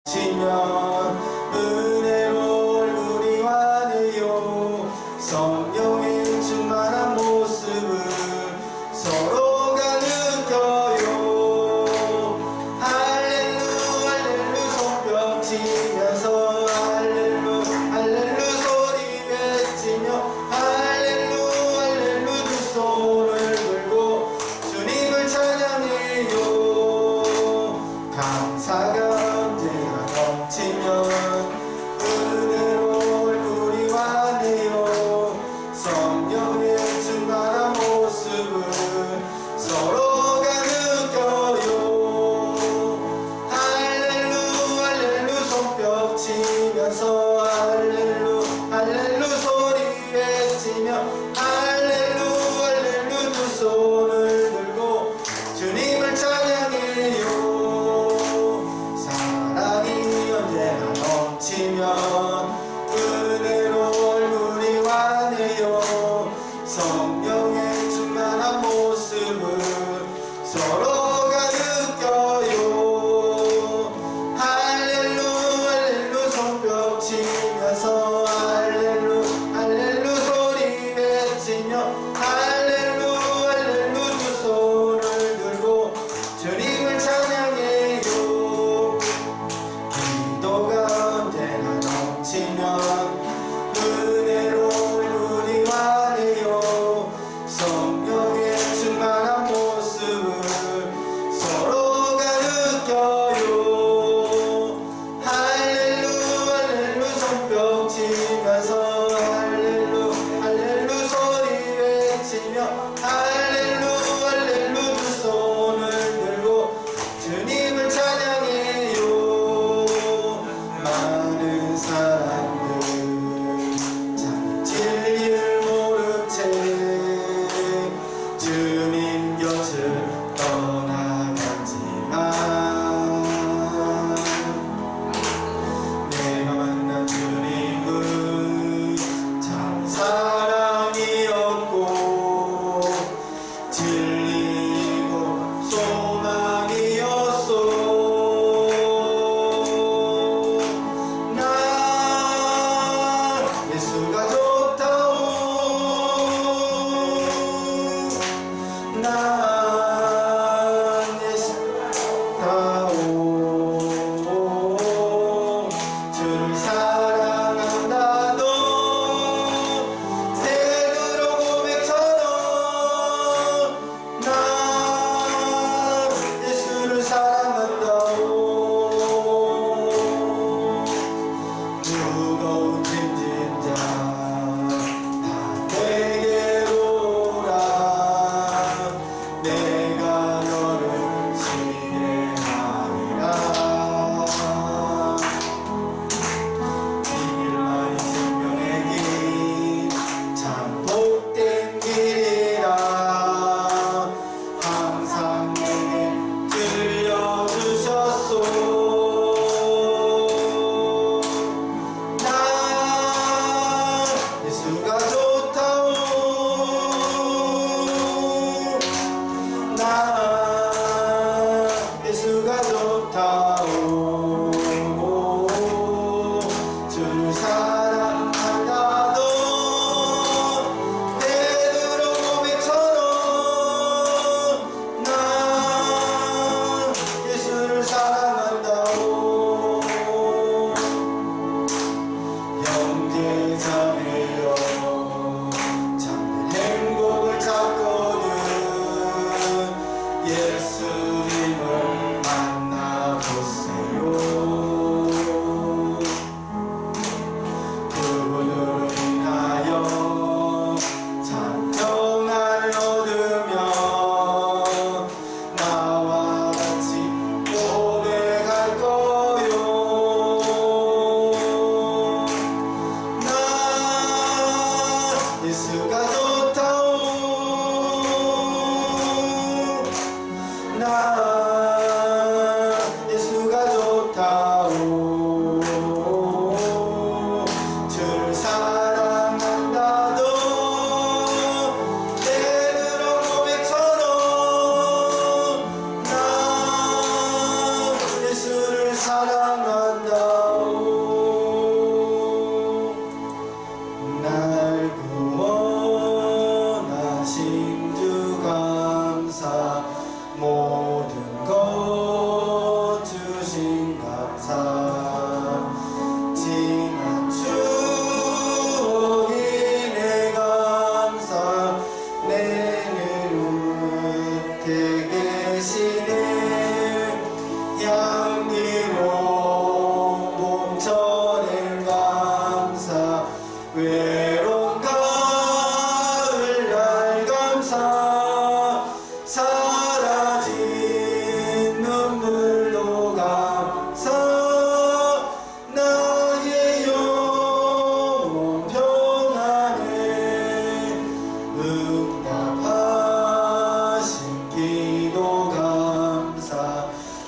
치면 은혜로 얼굴이 환해요. 성령의 충만한 모습을 서로가 느껴요. 할렐루 할렐루 손뼉 치면서 할렐루 할렐루 소리 외치며 할렐루 할렐루 두 손을 들고 주님을 찬양해요. 감사가 언제나 넘치며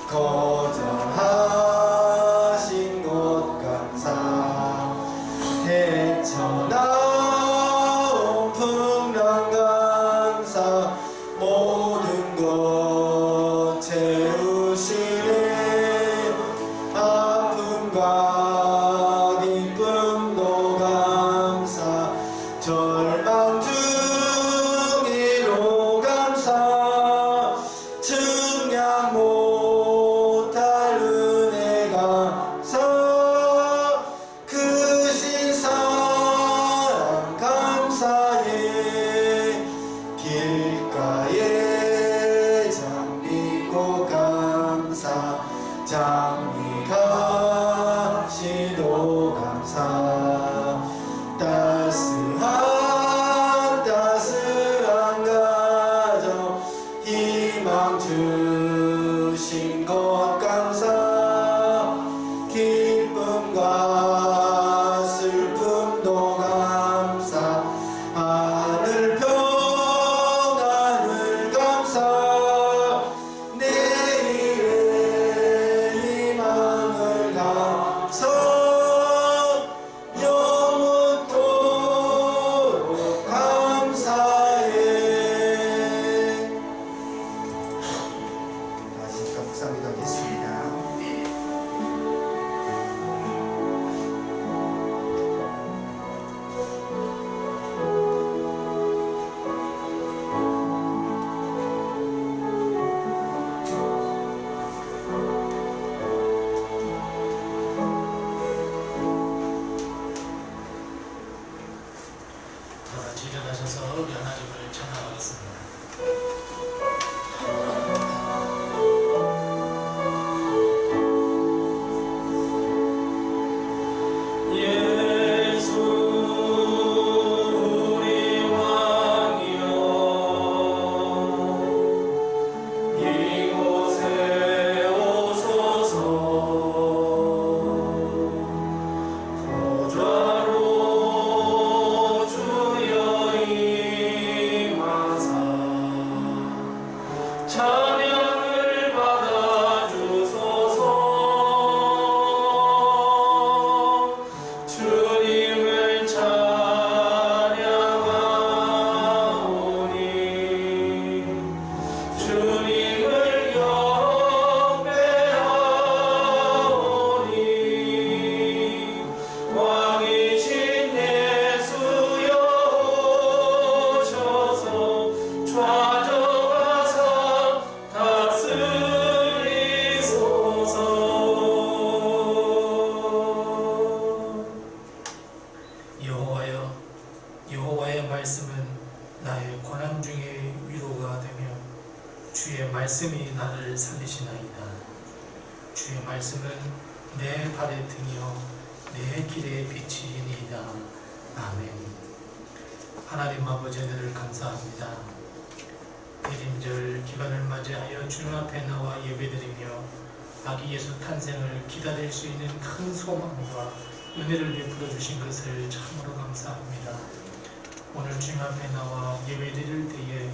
거절하신 것 감사 헤쳐나온 풍랑 감사 모든 것 채우시네 아픔과 기쁨도 감사 절망 중이로 감사 증량 못할 은혜 감사 크신 사랑 감사해 길가에 장미꽃 감사 장미가시도 감사 따스한 가정 희망 주신 것 감사 기쁨과 슬픔도 감사 하늘 평안을 감사 내일의 희망을 감사 영원토록 감사해. 다시 감사 기도하겠습니다. 다 같이 일어나셔서 우리 하나님을 찬양하겠습니다. 예수 우리 왕이여 이곳에 오소서 보좌로 주여 임하사 찬양을 받아주소서 주님을 찬양하오니 주님을 경배하오니 왕이신 예수여 오셔서 좌정하사 다스리소서. 여호와의 말씀은 나의 고난 중에 위로가 되며 주의 말씀이 나를 살리시나이다. 주의 말씀은 내 발의 등이요 내 길의 빛이니이다. 아멘. 하나님 아버지 은혜를 감사합니다. 대림절 기간을 맞이하여 주님 앞에 나와 예배드리며 아기 예수 탄생을 기다릴 수 있는 큰 소망과 은혜를 베풀어 주신 것을 참으로 감사합니다. 오늘 주님 앞에 나와 예배드릴 때에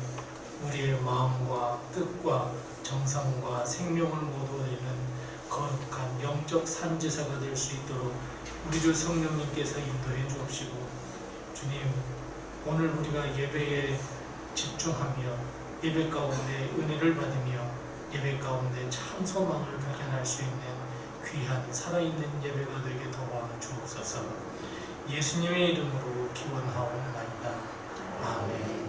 우리의 마음과 뜻과 정성과 생명을 모두 드리는 거룩한 영적 산지사가 될 수 있도록 우리 주 성령님께서 인도해 주옵시고, 주님, 오늘 우리가 예배에 집중하며 예배 가운데 은혜를 받으며 예배 가운데 참 소망을 발견할 수 있는 귀한 살아있는 예배가 되게 도와 주옵소서. 예수님의 이름으로 기원하옵나이다. 아멘.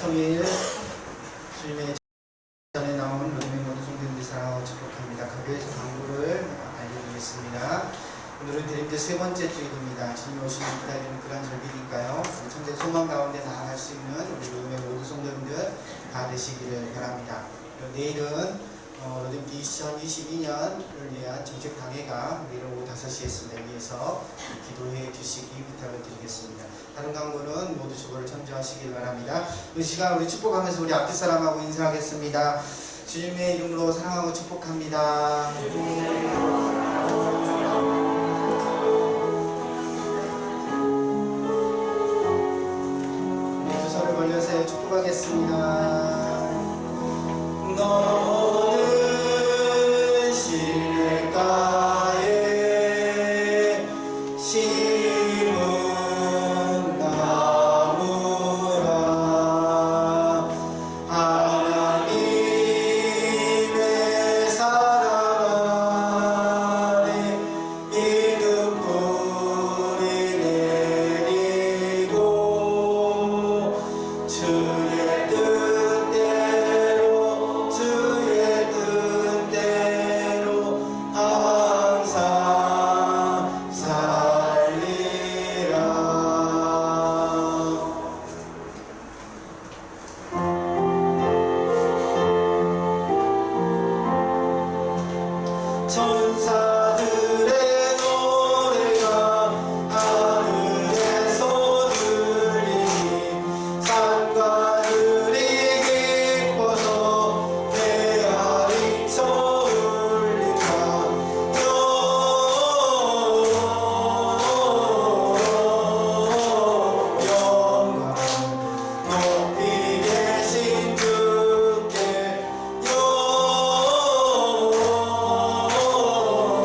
3일 주님의 전에 나온 로드맨 모든 성도님들 사랑하고 축복합니다. 각교에서 광고를 알려드리겠습니다. 오늘은 드림대 세 번째 주일입니다. 주님 오시는 기다리는 그런 절기니까요. 천대 소망 가운데 나아갈 수 있는 우리 로드맨 모든 성도님들 다 되시기를 바랍니다. 내일은 로드맨 2022년을 위한 정책 강해가 내일 오후 5시에 있습니다. 위해서 기도해 주시기 부탁을 드리겠습니다. 다른 광고는 모두 주보를 참조하시길 바랍니다. 이 시간 우리 축복하면서 우리 앞뒤 사람하고 인사하겠습니다. 주님의 이름으로 사랑하고 축복합니다. 두 손을 벌려서 축복하겠습니다. 너는 시냇가에 심은 나무라. 하나님의 사랑 안에 믿음 뿌리 내리고 주의 뜻대로 항상 살리라. 천사들의 노래가 하늘에서 들리니 산과들이 기뻐서 메아리쳐 울린다. 영광 높이 계신 주께 영광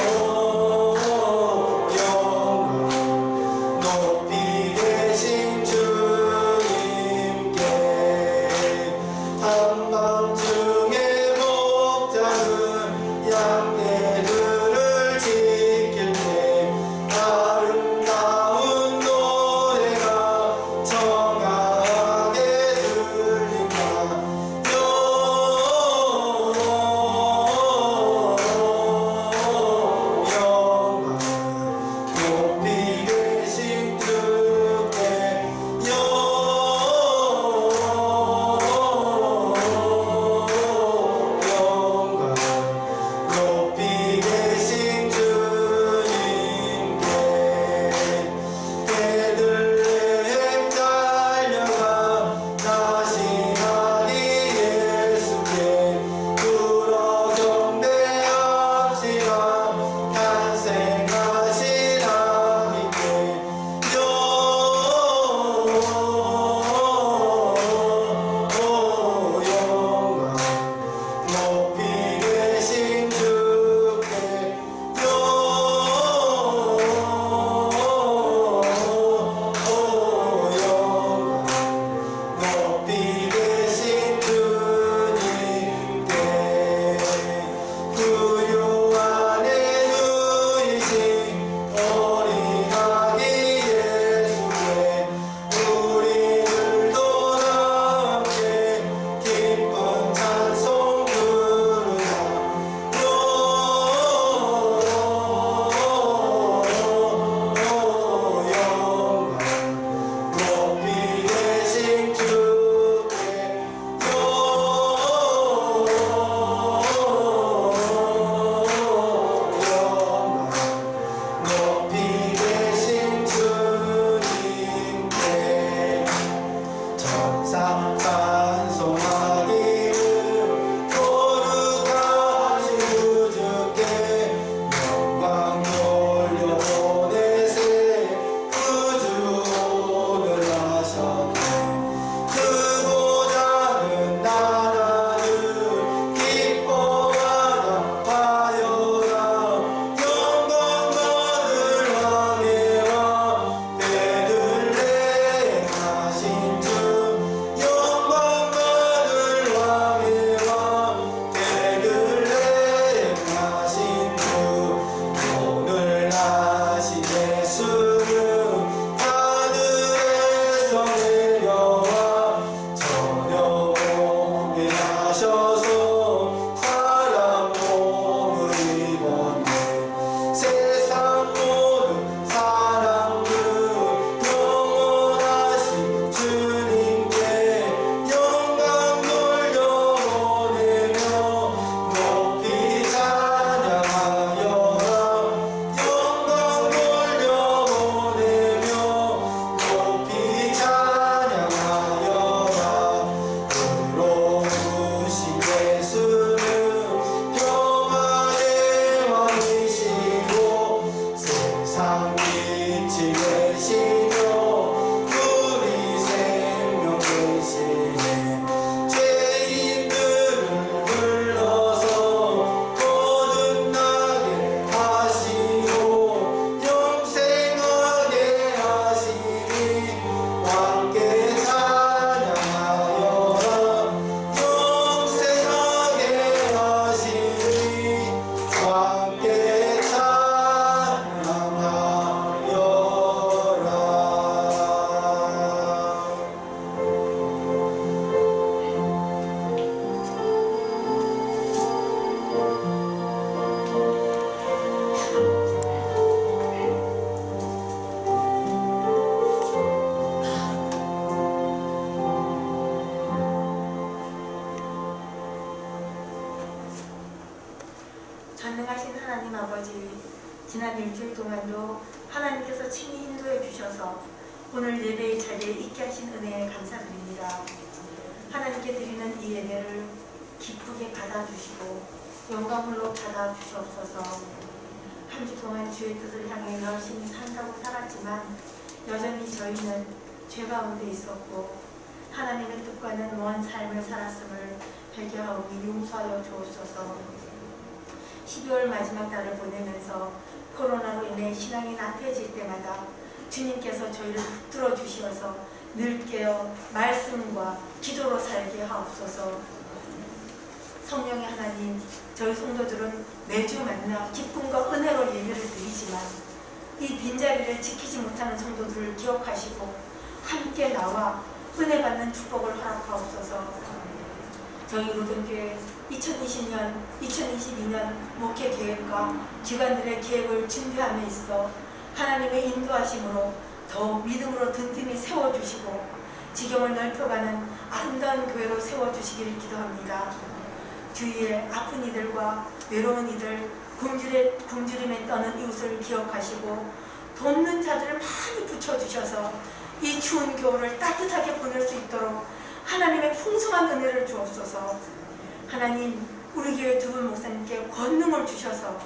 전능하신 하나님 아버지, 지난 일주일 동안도 하나님께서 친히 인도해 주셔서 오늘 예배의 자리에 있게 하신 은혜에 감사드립니다. 하나님께 드리는 이 예배를 기쁘게 받아주시고 영광으로 받아주시옵소서. 한 주 동안 주의 뜻을 향해 열심히 산다고 살았지만 여전히 저희는 죄 가운데 있었고 하나님의 뜻과는 먼 삶을 살았음을 회개하오니 용서하여 주옵소서. 12월 마지막 달을 보내면서 코로나로 인해 신앙이 나태해질 때마다 주님께서 저희를 붙들어 주시어서 늘 깨어 말씀과 기도로 살게 하옵소서. 성령의 하나님, 저희 성도들은 매주 만나 기쁨과 은혜로 예배를 드리지만 이 빈자리를 지키지 못하는 성도들을 기억하시고 함께 나와 은혜 받는 축복을 허락하옵소서. 저희 로든교회 2020년, 2022년 목회 계획과 기관들의 계획을 준비함에 있어 하나님의 인도하심으로 더욱 믿음으로 든든히 세워주시고 지경을 넓혀가는 아름다운 교회로 세워주시기를 기도합니다. 주위에 아픈 이들과 외로운 이들, 굶주림에 떠는 이웃을 기억하시고 돕는 자들을 많이 붙여주셔서 이 추운 겨울을 따뜻하게 보낼 수 있도록 하나님의 풍성한 은혜를 주옵소서. 하나님, 우리 교회 두 분 목사님께 권능을 주셔서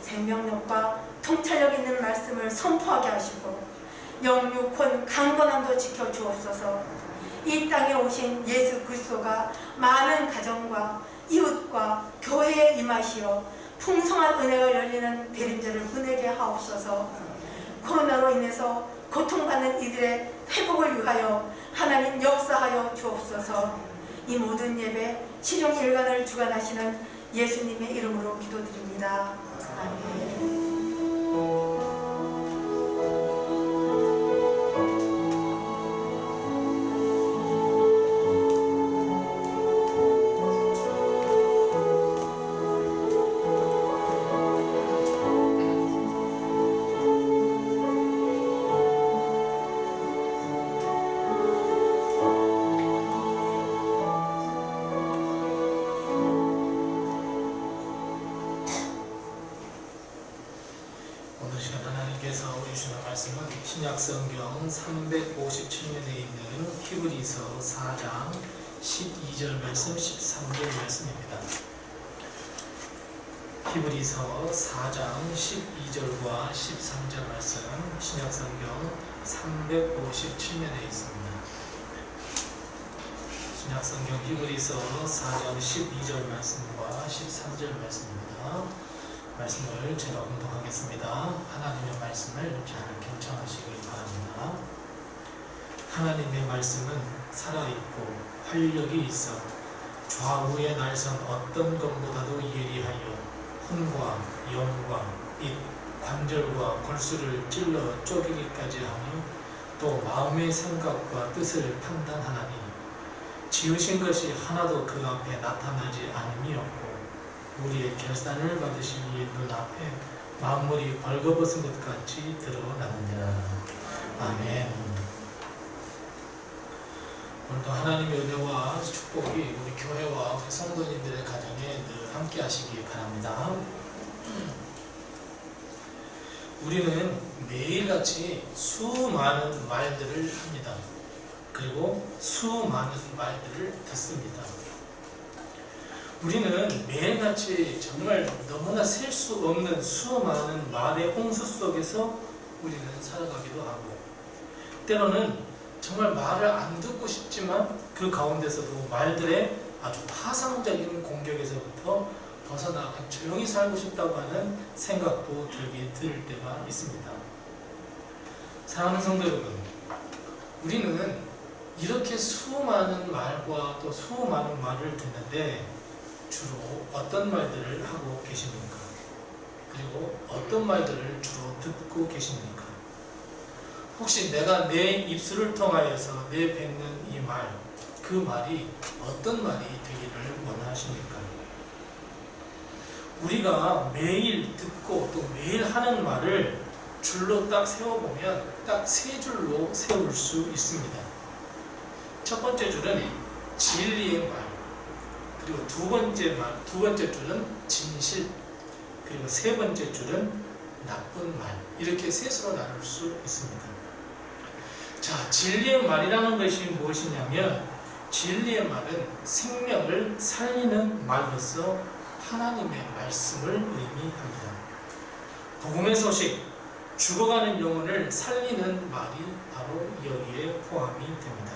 생명력과 통찰력 있는 말씀을 선포하게 하시고 영육혼 강건함도 지켜주옵소서. 이 땅에 오신 예수 그리스도가 많은 가정과 이웃과 교회에 임하시어 풍성한 은혜가 열리는 대림절을 보내게 하옵소서. 코로나로 인해서 고통받는 이들의 회복을 위하여 하나님 역사하여 주옵소서. 이 모든 예배 실용일관을 주관하시는 예수님의 이름으로 기도드립니다. 아멘. 오늘 시간 하나님께서 주시는 말씀은 신약성경 357면에 있는 히브리서 4장 12절 말씀, 13절 말씀입니다. 히브리서 4장 12절과 13절 말씀, 신약성경 357면에 있습니다. 신약성경 히브리서 4장 12절 말씀과 13절 말씀입니다. 말씀을 제가 공독하겠습니다. 하나님의 말씀을 잘 경청하시길 바랍니다. 하나님의 말씀은 살아있고 활력이 있어 좌우의 날선 어떤 것보다도 예리하여 혼과 영과 입, 관절과 골수를 찔러 쪼개기까지 하며 또 마음의 생각과 뜻을 판단하나니 지으신 것이 하나도 그 앞에 나타나지 않음이 없고 우리의 결산을 받으신 이의 눈앞에 만물이 벌거벗은 것 같이 드러나느니라. 아멘. 오늘도 하나님의 은혜와 축복이 우리 교회와 우리 성도님들의 가정에 늘 함께 하시기 바랍니다. 우리는 매일같이 수많은 말들을 합니다. 그리고 수많은 말들을 듣습니다. 우리는 매일같이 정말 너무나 셀 수 없는 수많은 말의 홍수 속에서 우리는 살아가기도 하고 때로는 정말 말을 안 듣고 싶지만 그 가운데서도 말들의 아주 파상적인 공격에서부터 벗어나 조용히 살고 싶다고 하는 생각도 들 때가 있습니다. 사랑하는 성도 여러분, 우리는 이렇게 수많은 말과 또 수많은 말을 듣는데 주로 어떤 말들을 하고 계십니까? 그리고 어떤 말들을 주로 듣고 계십니까? 혹시 내가 내 입술을 통하여서 내뱉는 이 말, 그 말이 어떤 말이 되기를 원하십니까? 우리가 매일 듣고 또 매일 하는 말을 줄로 딱 세워보면 딱 세 줄로 세울 수 있습니다. 첫 번째 줄은 진리의 말, 그리고 두 번째 줄은 진실, 그리고 세 번째 줄은 나쁜 말. 이렇게 셋으로 나눌 수 있습니다. 자, 진리의 말이라는 것이 무엇이냐면 진리의 말은 생명을 살리는 말로서 하나님의 말씀을 의미합니다. 복음의 소식, 죽어가는 영혼을 살리는 말이 바로 여기에 포함이 됩니다.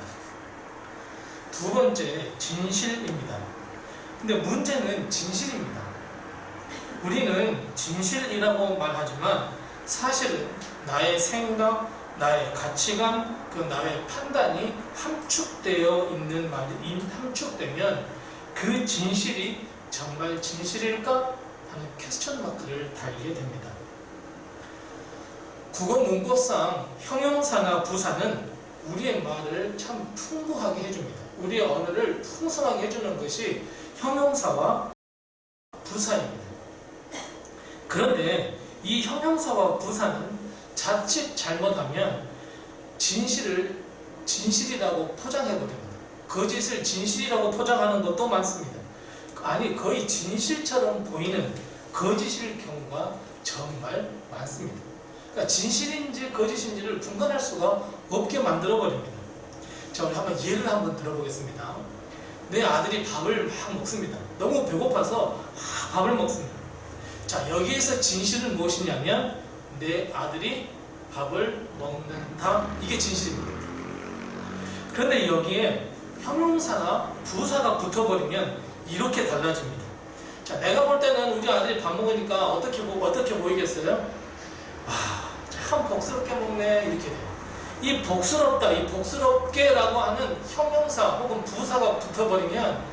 두 번째, 진실입니다. 근데 문제는 진실입니다. 우리는 진실이라고 말하지만 사실은 나의 생각, 나의 가치관, 나의 판단이 함축되어 있는 말이 함축되면 그 진실이 정말 진실일까 하는 퀘스천 마크를 달게 됩니다. 국어 문법상 형용사나 부사는 우리의 말을 참 풍부하게 해줍니다. 우리의 언어를 풍성하게 해주는 것이 형용사와 부사입니다. 그런데 이 형용사와 부사는 자칫 잘못하면 진실이라고 포장해버립니다. 거짓을 진실이라고 포장하는 것도 많습니다. 아니, 거의 진실처럼 보이는 거짓일 경우가 정말 많습니다. 그러니까 진실인지 거짓인지를 분간할 수가 없게 만들어버립니다. 자, 우리 한번 예를 한번 들어보겠습니다. 내 아들이 밥을 막 먹습니다. 너무 배고파서 밥을 먹습니다. 자, 여기에서 진실은 무엇이냐면 내 아들이 밥을 먹는다. 이게 진실입니다. 그런데 여기에 형용사나 부사가 붙어버리면 이렇게 달라집니다. 자, 내가 볼 때는 우리 아들이 밥 먹으니까 어떻게 보이겠어요? 참 복스럽게 먹네. 이렇게 돼요. 이 복스럽다, 이 복스럽게라고 하는 형용사 혹은 부사가 붙어버리면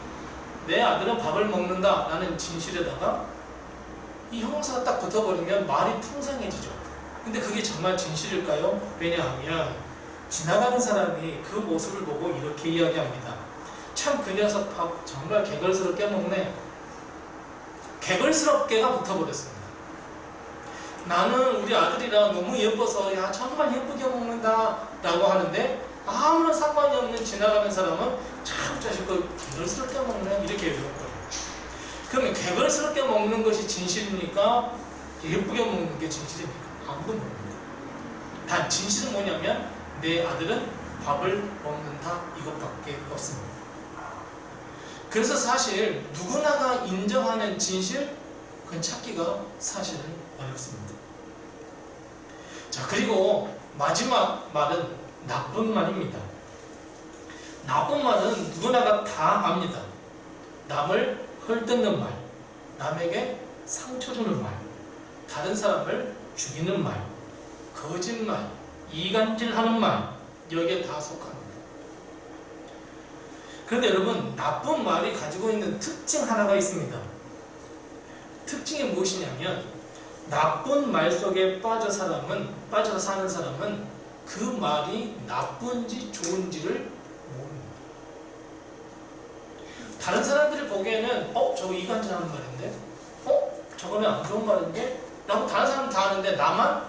내 아들은 밥을 먹는다 라는 진실에다가 이 형용사가 딱 붙어버리면 말이 풍성해지죠. 근데 그게 정말 진실일까요? 왜냐하면 지나가는 사람이 그 모습을 보고 이렇게 이야기합니다. 참 그 녀석 밥 정말 개걸스럽게 먹네. 개걸스럽게가 붙어버렸습니다. 나는 우리 아들이랑 너무 예뻐서 야 정말 예쁘게 먹는다 라고 하는데 아무런 상관이 없는 지나가는 사람은 참 자식 그 개걸스럽게 먹네 이렇게 얘기해요. 그러면 개걸스럽게 먹는 것이 진실입니까? 예쁘게 먹는 게 진실입니까? 아무도 모릅니다. 단 진실은 뭐냐면 내 아들은 밥을 먹는다 이것밖에 없습니다. 그래서 사실 누구나가 인정하는 진실 그건 찾기가 사실은 어렵습니다. 자, 그리고 마지막 말은 나쁜 말입니다. 나쁜 말은 누구나가 다 압니다. 남을 헐뜯는 말, 남에게 상처 주는 말, 다른 사람을 죽이는 말, 거짓말, 이간질하는 말, 여기에 다 속합니다. 그런데 여러분, 나쁜 말이 가지고 있는 특징 하나가 있습니다. 특징이 무엇이냐면 나쁜 말 속에 빠져서 사는 사람은 그 말이 나쁜지 좋은지를 모릅니다. 다른 사람들이 보기에는 저거 이간질하는 말인데? 저거는 안 좋은 말인데? 라고 다른 사람은 다 아는데 나만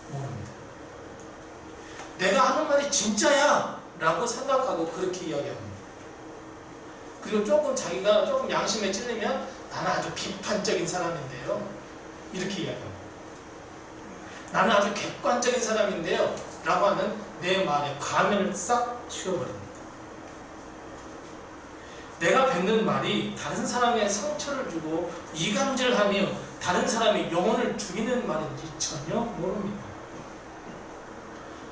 모릅니다. 내가 하는 말이 진짜야! 라고 생각하고 그렇게 이야기합니다. 그리고 자기가 조금 양심에 찔리면 나는 아주 비판적인 사람인데요. 이렇게 이야기합니다. 나는 아주 객관적인 사람인데요. 라고 하는 내 말에 가면을 싹 씌워버립니다. 내가 뱉는 말이 다른 사람의 상처를 주고 이간질하며 다른 사람의 영혼을 죽이는 말인지 전혀 모릅니다.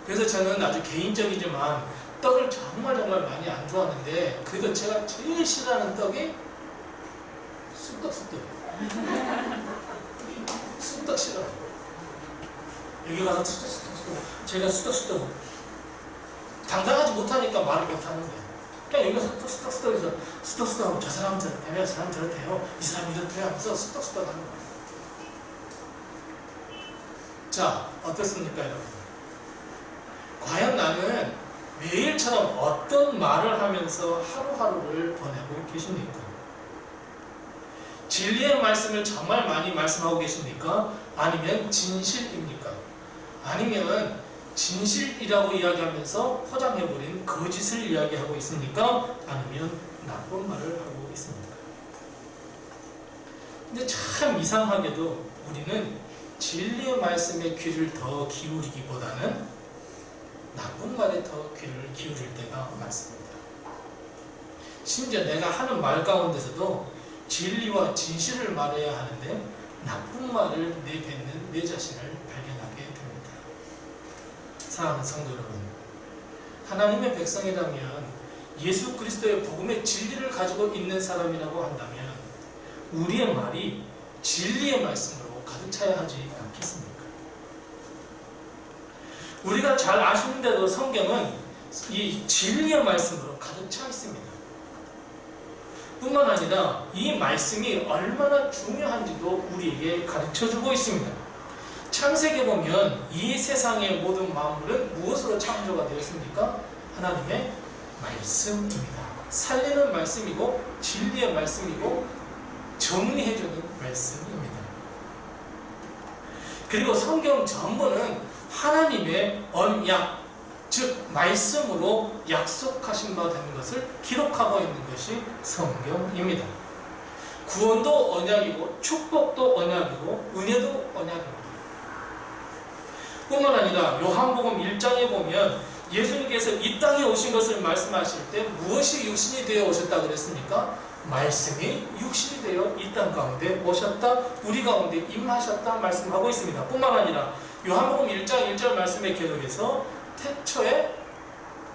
그래서 저는 아주 개인적이지만 떡을 정말 많이 안 좋아하는데 그래도 제가 제일 싫어하는 떡이 쑥떡. 쑥떡 싫어요. 여기 가서 쑥떡. 제가 쑥떡 당당하지 못하니까 말을 못하는데 그냥 여기서 쑥떡해서 쑥떡하고 저 사람은 저렇대요, 저 사람은 저렇대요, 이 사람이 이렇대요 하면서 쑥떡 하는 거예요. 자, 어떻습니까 여러분? 과연 나는 매일처럼 어떤 말을 하면서 하루하루를 보내고 계십니까? 진리의 말씀을 정말 많이 말씀하고 계십니까? 아니면 진실입니까? 아니면 진실이라고 이야기하면서 포장해버린 거짓을 이야기하고 있습니까? 아니면 나쁜 말을 하고 있습니까? 근데 참 이상하게도 우리는 진리의 말씀에 귀를 더 기울이기보다는 나쁜 말에 더 귀를 기울일 때가 많습니다. 심지어 내가 하는 말 가운데서도 진리와 진실을 말해야 하는데 나쁜 말을 내뱉는 내 자신을 발견하게 됩니다. 사랑하는 성도 여러분, 하나님의 백성이라면 예수 그리스도의 복음의 진리를 가지고 있는 사람이라고 한다면 우리의 말이 진리의 말씀으로 가득 차야 하지 않겠습니까? 우리가 잘 아시는데도 성경은 이 진리의 말씀으로 가득 차 있습니다. 뿐만 아니라 이 말씀이 얼마나 중요한지도 우리에게 가르쳐주고 있습니다. 창세기에 보면 이 세상의 모든 만물은 무엇으로 창조가 되었습니까? 하나님의 말씀입니다. 살리는 말씀이고 진리의 말씀이고 정리해주는 말씀입니다. 그리고 성경 전부는 하나님의 언약, 즉 말씀으로 약속하신 바 되는 것을 기록하고 있는 것이 성경입니다. 구원도 언약이고 축복도 언약이고 은혜도 언약입니다. 뿐만 아니라 요한복음 1장에 보면 예수님께서 이 땅에 오신 것을 말씀하실 때 무엇이 육신이 되어 오셨다 그랬습니까? 말씀이 육신이 되어 이 땅 가운데 오셨다, 우리 가운데 임하셨다 말씀하고 있습니다. 뿐만 아니라 요한복음 1장 1절 말씀의 기록에서 태초에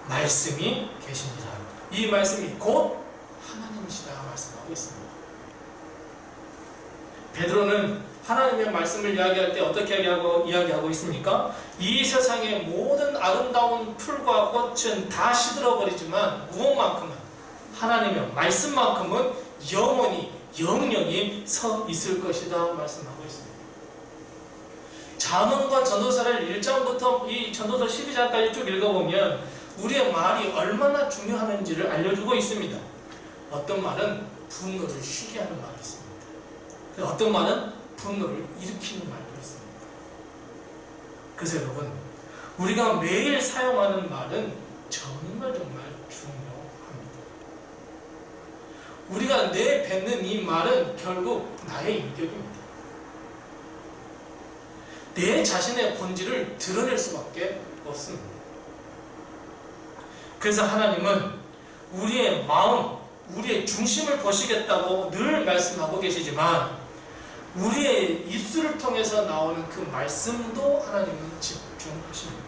말씀이 계시니라, 이 말씀이 곧 하나님이시라 말씀하고 있습니다. 베드로는 하나님의 말씀을 이야기할 때 어떻게 이야기하고 있습니까? 이 세상의 모든 아름다운 풀과 꽃은 다 시들어버리지만 무엇만큼은 하나님의 말씀만큼은 영원히 영영이 서 있을 것이다 말씀하고 있습니다. 잠언과 전도서를 1장부터 이 전도서 12장까지 쭉 읽어보면 우리의 말이 얼마나 중요한지를 알려주고 있습니다. 어떤 말은 분노를 쉬게 하는 말이 있습니다. 어떤 말은 분노를 일으키는 말도 있습니다. 그래서 여러분, 우리가 매일 사용하는 말은 정말 중요합니다. 우리가 내뱉는 이 말은 결국 나의 인격입니다. 내 자신의 본질을 드러낼 수밖에 없습니다. 그래서 하나님은 우리의 마음, 우리의 중심을 보시겠다고 늘 말씀하고 계시지만 우리의 입술을 통해서 나오는 그 말씀도 하나님은 집중하십니다.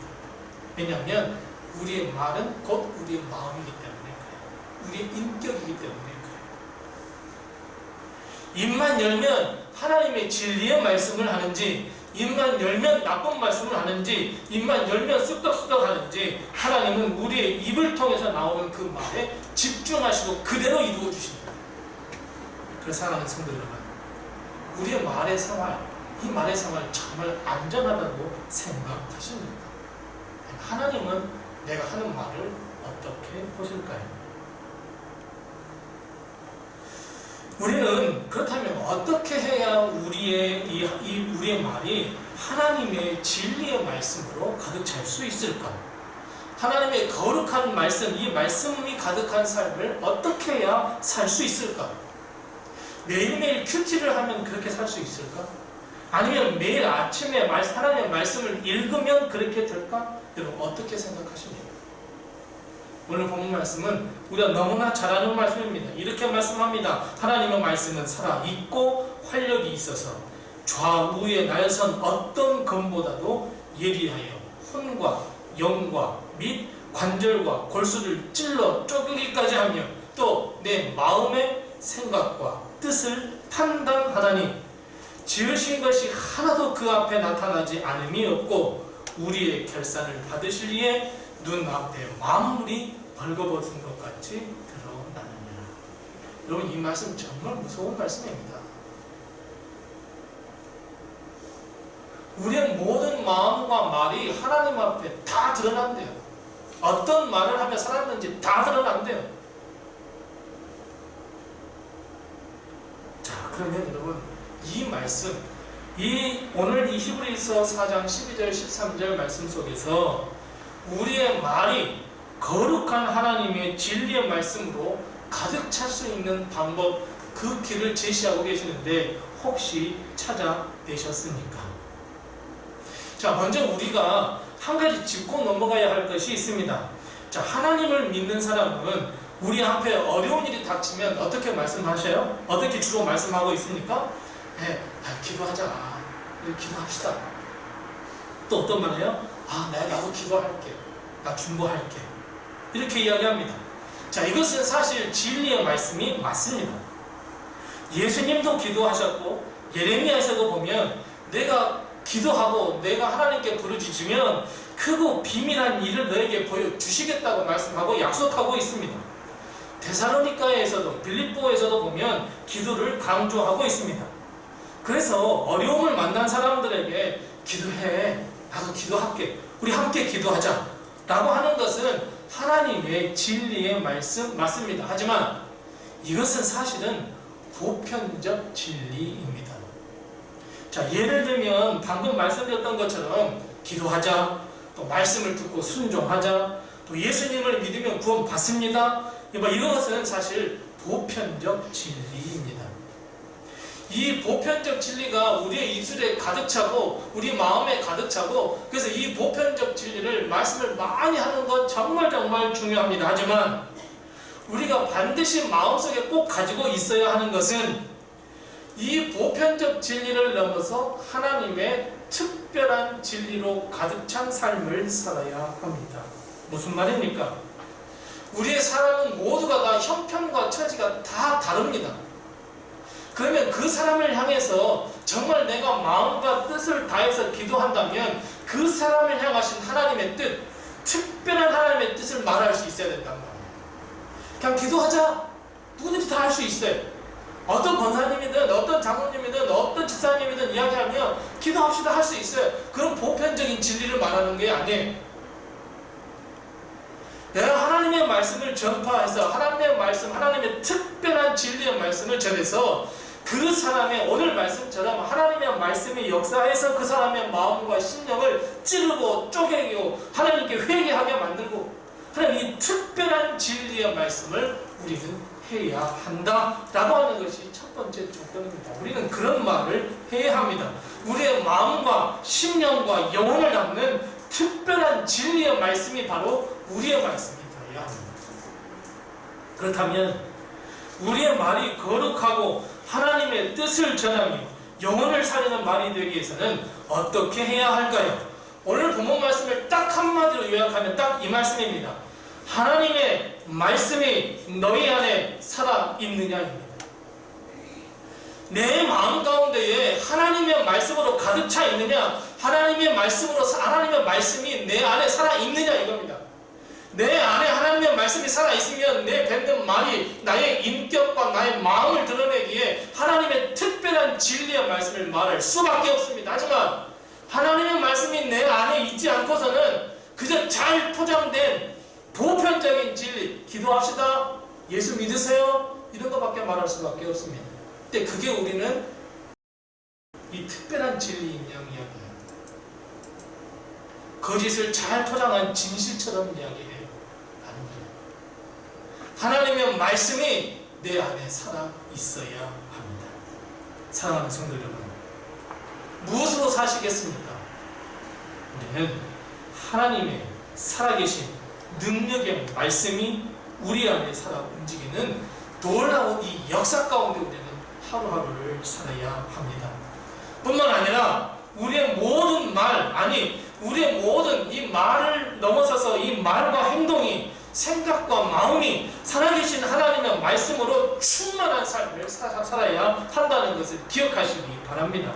왜냐하면 우리의 말은 곧 우리의 마음이기 때문에 그래요. 우리의 인격이기 때문에 그래요. 입만 열면 하나님의 진리의 말씀을 하는지, 입만 열면 나쁜 말씀을 하는지, 입만 열면 쑥덕쑥덕 하는지, 하나님은 우리의 입을 통해서 나오는 그 말에 집중하시고 그대로 이루어 주십니다. 그래서 사랑하는 성도 여러분, 우리의 말의 생활, 이 말의 생활 정말 안전하다고 생각하십니까? 하나님은 내가 하는 말을 어떻게 보실까요? 우리는 그렇다면 어떻게 해야 우리의 말이 하나님의 진리의 말씀으로 가득 찰 수 있을까? 하나님의 거룩한 말씀, 이 말씀이 가득한 삶을 어떻게 해야 살 수 있을까? 매일매일 큐티를 하면 그렇게 살 수 있을까? 아니면 매일 아침에 하나님의 말씀을 읽으면 그렇게 될까? 여러분 어떻게 생각하십니까? 오늘 본문 말씀은 우리가 너무나 잘 아는 말씀입니다. 이렇게 말씀합니다. 하나님의 말씀은 살아있고 활력이 있어서 좌우에 날선 어떤 검보다도 예리하여 혼과 영과 및 관절과 골수를 찔러 쪼개기까지 하며 또 내 마음의 생각과 뜻을 판단하다니 지으신 것이 하나도 그 앞에 나타나지 않음이 없고 우리의 결산을 받으실 이에 눈앞에 만물이 벌거벗은 것 같이 드러나느니라. 여러분 이 말씀 정말 무서운 말씀입니다. 우리의 모든 마음과 말이 하나님 앞에 다 드러난대요. 어떤 말을 하며 살았는지 다 드러난대요. 자, 그러면 여러분 이 말씀, 오늘 이 히브리서 4장 12절 13절 말씀 속에서 우리의 말이 거룩한 하나님의 진리의 말씀으로 가득 찰 수 있는 방법, 그 길을 제시하고 계시는데 혹시 찾아내셨습니까? 자, 먼저 우리가 한 가지 짚고 넘어가야 할 것이 있습니다. 자, 하나님을 믿는 사람은 우리 앞에 어려운 일이 닥치면 어떻게 말씀하셔요? 어떻게 주로 말씀하고 있습니까? 네, 기도하자. 기도합시다. 또 어떤 말이에요? 나도 기도할게. 나 중보할게. 이렇게 이야기합니다. 자, 이것은 사실 진리의 말씀이 맞습니다. 예수님도 기도하셨고 예레미야에서도 보면 내가 기도하고 내가 하나님께 부르짖으면 크고 비밀한 일을 너에게 보여주시겠다고 말씀하고 약속하고 있습니다. 데살로니가에서도 빌립보에서도 보면 기도를 강조하고 있습니다. 그래서 어려움을 만난 사람들에게 기도해. 나도 기도할게. 우리 함께 기도하자. 라고 하는 것은 하나님의 진리의 말씀 맞습니다. 하지만 이것은 사실은 보편적 진리입니다. 자, 예를 들면 방금 말씀드렸던 것처럼 기도하자, 또 말씀을 듣고 순종하자, 또 예수님을 믿으면 구원 받습니다. 이것은 사실 보편적 진리입니다. 이 보편적 진리가 우리의 입술에 가득 차고 우리 마음에 가득 차고, 그래서 이 보편적 진리를 말씀을 많이 하는 건 정말 중요합니다. 하지만 우리가 반드시 마음속에 꼭 가지고 있어야 하는 것은 이 보편적 진리를 넘어서 하나님의 특별한 진리로 가득 찬 삶을 살아야 합니다. 무슨 말입니까? 우리의 사람은 모두가 다 형편과 처지가 다 다릅니다. 그러면 그 사람을 향해서 정말 내가 마음과 뜻을 다해서 기도한다면 그 사람을 향하신 하나님의 뜻, 특별한 하나님의 뜻을 말할 수 있어야 된단 말이에요. 그냥 기도하자. 누구든지 다 할 수 있어요. 어떤 권사님이든 어떤 장로님이든 어떤 집사님이든 이야기하면 기도합시다 할 수 있어요. 그런 보편적인 진리를 말하는 게 아니에요. 내가 하나님의 말씀을 전파해서 하나님의 말씀, 하나님의 특별한 진리의 말씀을 전해서 그 사람의 오늘 말씀처럼 하나님의 말씀이 역사해서 그 사람의 마음과 심령을 찌르고 쪼개고 하나님께 회개하게 만들고 하나님 이 특별한 진리의 말씀을 우리는 해야 한다라고 하는 것이 첫 번째 조건입니다. 우리는 그런 말을 해야 합니다. 우리의 마음과 심령과 영혼을 담는 특별한 진리의 말씀이 바로 우리의 말씀이 되어야 합니다. 그렇다면 우리의 말이 거룩하고 하나님의 뜻을 전하며 영혼을 살리는 말이 되기 위해서는 어떻게 해야 할까요? 오늘 본문 말씀을 딱 한마디로 요약하면 딱 이 말씀입니다. 하나님의 말씀이 너희 안에 살아있느냐입니다. 내 마음 가운데에 하나님의 말씀으로 가득 차 있느냐, 하나님의 말씀이 내 안에 살아있느냐 이겁니다. 내 안에 하나님의 말씀이 살아있으면 내 뱉는 말이 나의 인격과 나의 마음을 드러내기에 하나님의 특별한 진리의 말씀을 말할 수밖에 없습니다. 하지만 하나님의 말씀이 내 안에 있지 않고서는 그저 잘 포장된 보편적인 진리, 기도합시다, 예수 믿으세요, 이런 것밖에 말할 수밖에 없습니다. 근데 그게 우리는 이 특별한 진리인 양 이야기해요. 거짓을 잘 포장한 진실처럼 이야기해요. 하나님의 말씀이 내 안에 살아 있어야 합니다. 사랑하는 성도 여러분, 무엇으로 사시겠습니까? 우리는 하나님의 살아계신 능력의 말씀이 우리 안에 살아 움직이는 놀라운 이 역사 가운데 우리는 하루하루를 살아야 합니다. 뿐만 아니라 우리의 모든 우리의 모든 이 말을 넘어서서 이 말과 행동이, 생각과 마음이 살아계신 하나님의 말씀으로 충만한 삶을 살아야 한다는 것을 기억하시기 바랍니다.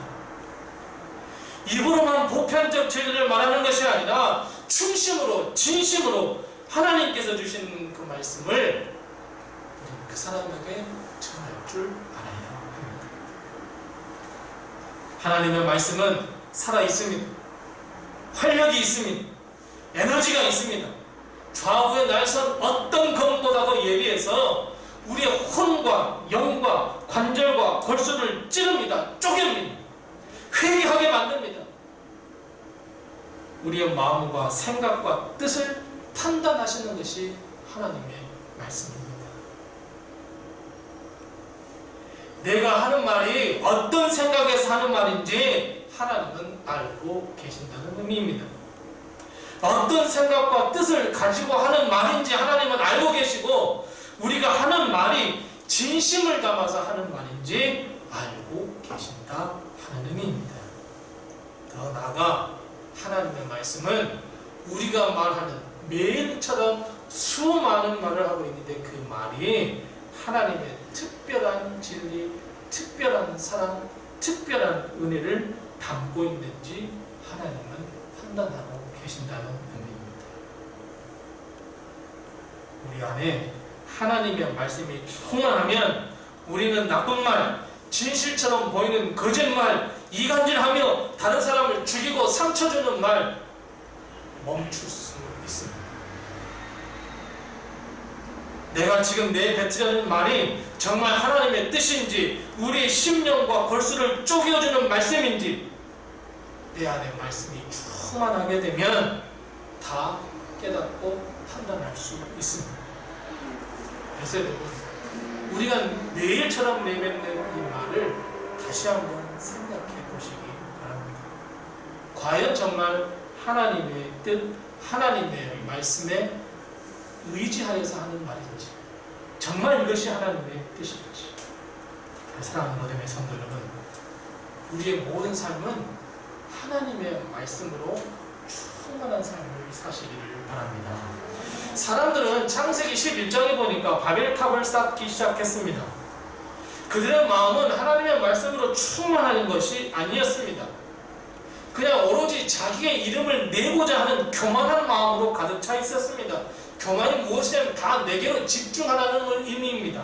입으로만 보편적 진리를 말하는 것이 아니라 충심으로, 진심으로 하나님께서 주신 그 말씀을 그 사람에게 전할 줄 알아야 합니다. 하나님의 말씀은 살아있습니다. 활력이 있습니다. 에너지가 있습니다. 좌우의 날선 어떤 검보다도 예리해서 우리의 혼과 영과 관절과 골수를 찌릅니다. 쪼갭니다. 회개하게 만듭니다. 우리의 마음과 생각과 뜻을 판단하시는 것이 하나님의 말씀입니다. 내가 하는 말이 어떤 생각에서 하는 말인지 하나님은 알고 계신다는 의미입니다. 어떤 생각과 뜻을 가지고 하는 말인지 하나님은 알고 계시고, 우리가 하는 말이 진심을 담아서 하는 말인지 알고 계신다 하는 의미입니다. 더 나아가 하나님의 말씀은 우리가 말하는 매일처럼 수많은 말을 하고 있는데, 그 말이 하나님의 특별한 진리, 특별한 사랑, 특별한 은혜를 담고 있는지 하나님은 판단하고 계신다는 의미입니다. 우리 안에 하나님의 말씀이 충만하면 우리는 나쁜 말, 진실처럼 보이는 거짓말, 이간질하며 다른 사람을 죽이고 상처 주는 말 멈출 수 있습니다. 내가 지금 내뱉으려는 말이 정말 하나님의 뜻인지, 우리의 심령과 골수를 쪼개어주는 말씀인지, 내 안에 말씀이 충만하게 되면 다 깨닫고 판단할 수 있습니다. 그래서 여러분, 우리가 매일처럼 내뱉는 이 말을 다시 한번 생각해 보시기 바랍니다. 과연 정말 하나님의 뜻, 하나님의 말씀에 의지하여서 하는 말인지, 정말 이것이 하나님의 뜻인지. 사랑하는 믿음의 성도 여러분, 우리의 모든 삶은 하나님의 말씀으로 충만한 삶을 사시기를 바랍니다. 사람들은 창세기 11장에 보니까 바벨탑을 쌓기 시작했습니다. 그들의 마음은 하나님의 말씀으로 충만한 것이 아니었습니다. 그냥 오로지 자기의 이름을 내고자 하는 교만한 마음으로 가득 차 있었습니다. 교만이 무엇이냐면 다 내게로 집중하라는 의미입니다.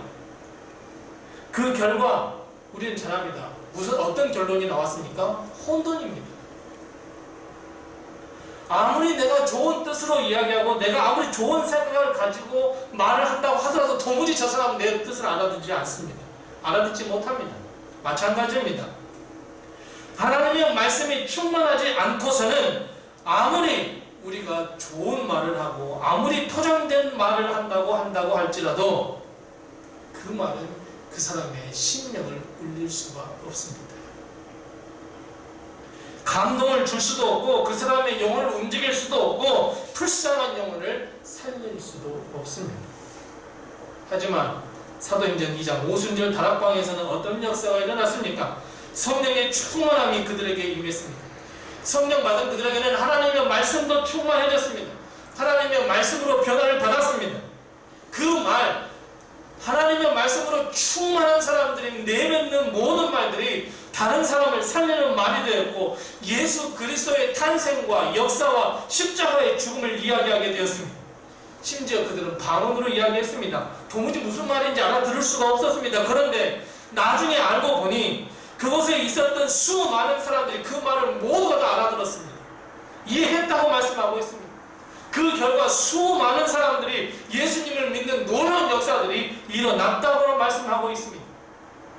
그 결과 우리는 잘 압니다. 어떤 결론이 나왔습니까? 혼돈입니다. 아무리 내가 좋은 뜻으로 이야기하고 내가 아무리 좋은 생각을 가지고 말을 한다고 하더라도 도무지 저 사람은 내 뜻을 알아듣지 않습니다. 알아듣지 못합니다. 마찬가지입니다. 하나님의 말씀이 충만하지 않고서는 아무리 우리가 좋은 말을 하고 아무리 포장된 말을 한다고 할지라도 그 말은 그 사람의 심령을 울릴 수가 없습니다. 감동을 줄 수도 없고 그 사람의 영혼을 움직일 수도 없고 불쌍한 영혼을 살릴 수도 없습니다. 하지만 사도행전 2장 오순절 다락방에서는 어떤 역사가 일어났습니까? 성령의 충만함이 그들에게 임했습니다. 성령 받은 그들에게는 하나님의 말씀도 충만해졌습니다. 하나님의 말씀으로 변화를 받았습니다. 그 말, 하나님의 말씀으로 충만한 사람들이 내뱉는 모든 말들이 다른 사람을 살리는 말이 되었고, 예수 그리스도의 탄생과 역사와 십자가의 죽음을 이야기하게 되었습니다. 심지어 그들은 방언으로 이야기했습니다. 도무지 무슨 말인지 알아들을 수가 없었습니다. 그런데 나중에 알고 보니 그곳에 있었던 수많은 사람들이 그 말을 모두가 다 알아들었습니다. 이해했다고 말씀하고 있습니다. 그 결과 수많은 사람들이 예수님을 믿는 놀라운 역사들이 일어났다고 말씀하고 있습니다.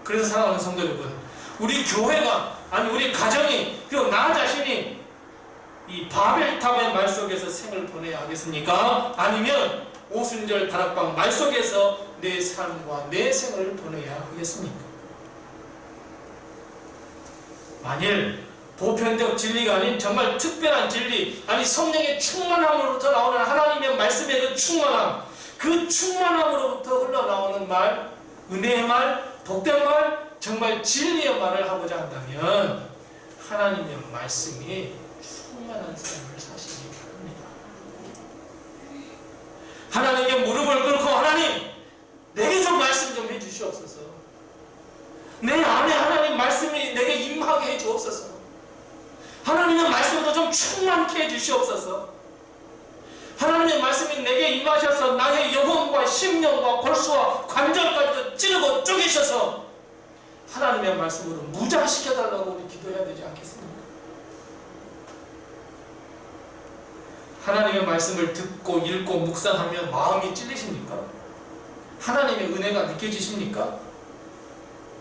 그래서 사랑하는 성도 여러분, 우리 교회가, 아니 우리 가정이, 그리고 나 자신이 이 바벨탑의 말 속에서 생을 보내야 하겠습니까? 아니면 오순절 다락방 말 속에서 내 삶과 내 생을 보내야 하겠습니까? 만일 보편적 진리가 아닌 정말 특별한 진리, 아니 성령의 충만함으로부터 나오는 하나님의 말씀의 그 충만함, 그 충만함으로부터 흘러나오는 말, 은혜의 말, 복된 말, 정말 진리의 말을 하고자 한다면 하나님의 말씀이 충만한 삶을 사시기 바랍니다. 하나님께 무릎을 꿇고, 하나님 내게 좀 말씀 좀 해주시옵소서. 내 안에 하나님 말씀이 내게 임하게 해주옵소서. 하나님의 말씀도 좀 충만케 해주시옵소서. 하나님의 말씀이 내게 임하셔서 나의 영혼과 심령과 골수와 관절까지도 찌르고 쪼개셔서 하나님의 말씀으로 무장시켜달라고 우리 기도해야 되지 않겠습니까? 하나님의 말씀을 듣고 읽고 묵상하면 마음이 찔리십니까? 하나님의 은혜가 느껴지십니까?